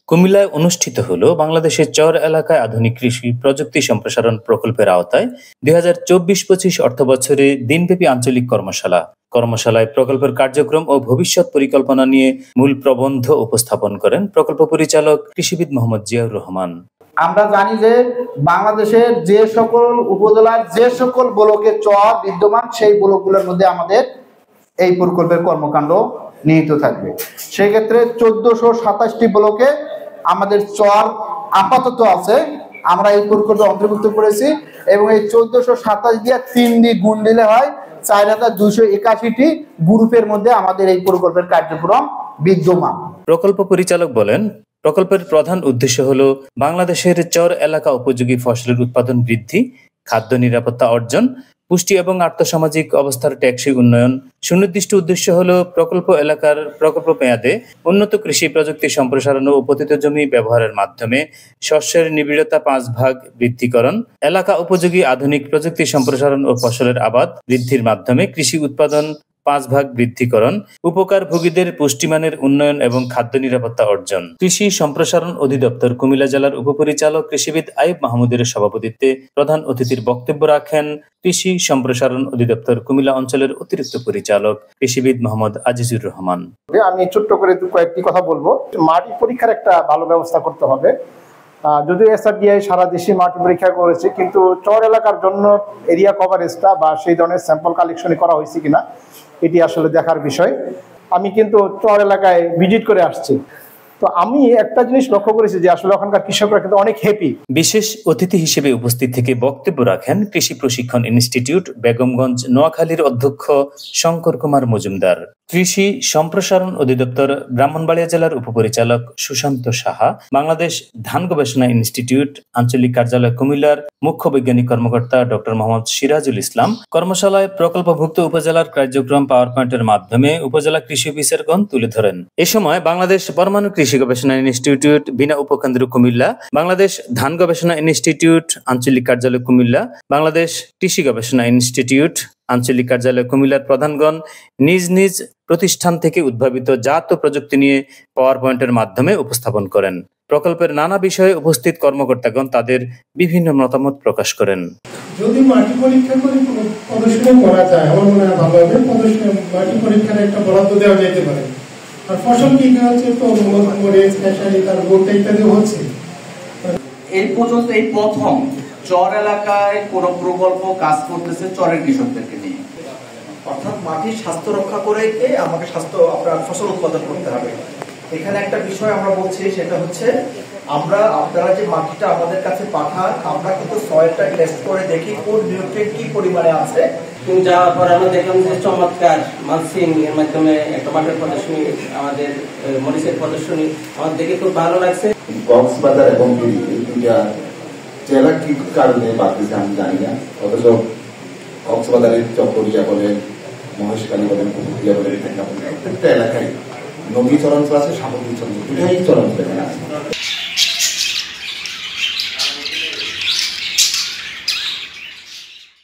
কুমিল্লায় অনুষ্ঠিত হলো বাংলাদেশের চর এলাকায় আধুনিক কৃষি প্রযুক্তি সম্প্রসারণ প্রকল্পের আওতায় ২০২৪-২৫ অর্থবছরে দিনব্যাপী আঞ্চলিক কর্মশালা। কর্মশালায় প্রকল্পের কার্যক্রম ও ভবিষ্যৎ পরিকল্পনা নিয়ে মূল প্রবন্ধ উপস্থাপন করেন প্রকল্প পরিচালক কৃষিবিদ মোহাম্মদ জিয়াউর রহমান। আমরা জানি যে বাংলাদেশের যে সকল উপজেলার যে সকল ব্লকে চর বিদ্যমান সেই ব্লকগুলোর মধ্যে আমাদের এই প্রকল্পের কর্মকাণ্ড নিহিত থাকবে। সেক্ষেত্রে ১৪২৭টি ব্লকে আমাদের চর আপাতত আছে, আমরা এই প্রকল্পে অন্তর্ভুক্ত করেছি এবং এই ১৪২৭ দিয়ে ৩ দিয়ে গুণ দিলে হয় ৪,২৮১টি গ্রুপের মধ্যে আমাদের এই প্রকল্পের কার্যক্রম বিদ্যমান। প্রকল্প পরিচালক বলেন, প্রকল্পের প্রধান উদ্দেশ্য হল বাংলাদেশের চর এলাকা উপযোগী ফসলের উৎপাদন বৃদ্ধি, খাদ্য নিরাপত্তা অর্জন, পুষ্টি এবং আর্থসামাজিক অবস্থার টেকসই উন্নয়ন। সুনির্দিষ্ট উদ্দেশ্য হল প্রকল্প এলাকার প্রকল্প মেয়াদে উন্নত কৃষি প্রযুক্তি সম্প্রসারণ ও পতিত জমি ব্যবহারের মাধ্যমে শস্যের নিবিড়তা ৫ ভাগ বৃদ্ধিকরণ, এলাকা উপযোগী আধুনিক প্রযুক্তি সম্প্রসারণ ও ফসলের আবাদ বৃদ্ধির মাধ্যমে কৃষি উৎপাদন ৫ ভাগ বৃদ্ধিকরণ, উপকারভোগীদের পুষ্টিমানের উন্নয়ন এবং খাদ্য নিরাপত্তা অর্জন। কৃষি সম্প্রসারণ অধিদপ্তর কুমিল্লা জেলার উপপরিচালক কৃষিবিদ আইয়ুব মাহমুদের সভাপতিত্বে প্রধান অতিথির বক্তব্য রাখেন কৃষি সম্প্রসারণ অধিদপ্তর কুমিল্লা অঞ্চলের অতিরিক্ত পরিচালক কৃষিবিদ মোহাম্মদ আজিজুর রহমান। আমি ছোট্ট করে কয়েকটি কথা বলবো। মাটি পরীক্ষার একটা ভালো ব্যবস্থা করতে হবে। যদিও এসআরডিআই সারা দেশে মাটি পরীক্ষা করেছে, কিন্তু চর এলাকার জন্য এরিয়া কভারেজটা বা সেই ধরনের স্যাম্পল কালেকশনই করা হয়েছে কিনা এটি আসলে দেখার বিষয়। আমি কিন্তু চর এলাকায় ভিজিট করে আসছি, তো আমি একটা জিনিস লক্ষ্য করেছি যে আসলে ওখানকার কৃষকরা কিন্তু অনেক হ্যাপি। বিশেষ অতিথি হিসেবে উপস্থিত থেকে বক্তব্য রাখেন কৃষি প্রশিক্ষণ ইনস্টিটিউট বেগমগঞ্জ নোয়াখালীর অধ্যক্ষ শঙ্কর কুমার মজুমদার। কৃষি সম্প্রসারণ অধিদপ্তর ব্রাহ্মণবাড়িয়া জেলার উপপরিচালক সুশান্ত সাহা, বাংলাদেশ ধান গবেষণা ইনস্টিটিউট আঞ্চলিক কার্যালয় কুমিল্লার মুখ্য বৈজ্ঞানিক কর্মকর্তা ডক্টর মোহাম্মদ সিরাজুল ইসলাম কর্মশালায় প্রকল্পভুক্ত উপজেলার কার্যক্রম পাওয়ার পয়েন্টের মাধ্যমে উপজেলা কৃষি অফিসারগণ তুলে ধরেন। এ সময় বাংলাদেশ পরমাণু কৃষি গবেষণা ইনস্টিটিউট বিনা উপকেন্দ্র কুমিল্লা, বাংলাদেশ ধান গবেষণা ইনস্টিটিউট আঞ্চলিক কার্যালয় কুমিল্লা, বাংলাদেশ কৃষি গবেষণা ইনস্টিটিউট আঞ্চলিক কার্যালয় কুমিল্লার প্রধানগণ নিজ নিজ প্রতিষ্ঠান থেকে উদ্ভাবিত জাত ও প্রযুক্তি নিয়ে পাওয়ার পয়েন্টের মাধ্যমে উপস্থাপন করেন। প্রকল্পের নানা বিষয়ে উপস্থিত কর্মকর্তাগণ তাদের বিভিন্ন মতামত প্রকাশ করেন। যদি মাটি পরীক্ষা করে প্রদর্শনী করা যায়, আমার মনে হয় ভালো হবে। মাটি পরীক্ষার একটা বরাদ্দ দেওয়া যেতে পারে। আর ফসল কি হচ্ছে তো মরিচ, খেসারি, তার ভুট্টা ইত্যাদি হচ্ছে। এই পর্যন্ত এই প্রথম চর এলাকায় কোন প্রকল্প কাজ করতেছে চরের কৃষকদেরকে নিয়ে। অর্থাৎ মাটির স্বাস্থ্য রক্ষা করে আমাকে আপনার ফসল উৎপাদন করতে হবে। এখানে একটা বিষয় আমরা বলছি, সেটা হচ্ছে আপনারা যে মাটিটা আমাদের কাছে পাঠান, আমরা কিন্তু সয়েলটা টেস্ট করে দেখি কোন নিউট্রিয়েন্ট কি পরিমাণে আছে। যাওয়ার পর আমরা দেখলাম যে চমৎকার মালচিং এর মাধ্যমে একটা মাঠের প্রদর্শনী, আমাদের মরিচের প্রদর্শনী আমার দেখে খুব ভালো লাগছে। কক্সবাজার এবং জেলা কি কারণে বাড়তেছে আমি জানি না, অথচ কক্সবাজারের চকরিয়া বলেন, মহেশখালী বলেন, কুমিল্লা বলেন, প্রত্যেকটা এলাকায় নদী চরাঞ্চল আছে, সামুদ্রিক চরাঞ্চল, দুটাই চরাঞ্চল এখানে আছে।